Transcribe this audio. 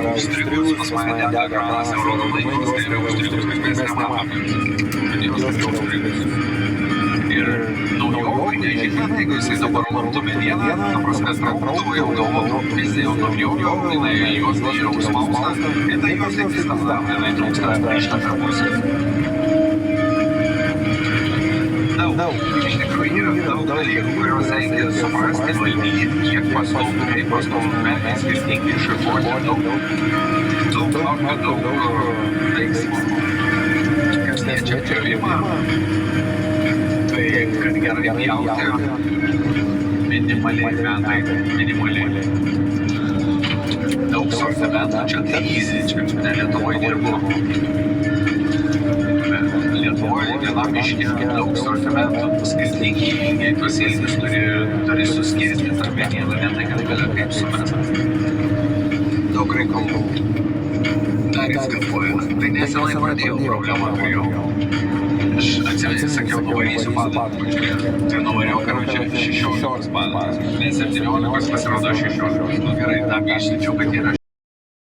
yra užstrigus, pas mane dega ekranas, rodo laikus, tai yra užstrigus, bet mes nematom, kad jos yra užstrigus. Ir naujovai nežinai, jeigu jisai dabar loptų medieną, ta prasme, trauktų, jau galvotų, visi jau nupjaudžiau, jinai jos yra užspausta, ir tai jos egzistavo, jinai trūksta iš tą pusės. Daug. Iš tikrųjų yra daug dalykų, kuriuos reikia suprasti, valdyti, kiek pastovų, kaip pastovų metai skirtingi iššifruoti, daug veiksmų. Kas liečia pjovimą, tai kad gerai pjauti, minimaliai. Daug sortimentų, čia tai easy, čia ne Lietuvoje dirbu. Lietuvoje vienam miške daug sortimentų, skirtingi ilgiai, tuos ilgius turi suskirti tarp vienų, ne tai kad gali kaip suprasti. Daug reikalų. Dar įskapuoja. Tai nesenai pradėjau problemą turėjau. Aš atsimenu, sakiau, nuvarysiu patalpą pačiūrėti. Tai nuvariau, karočią, 16 patalpas. Ne 17, pasirodo 16. Nu gerai, tam išličiau, kad yra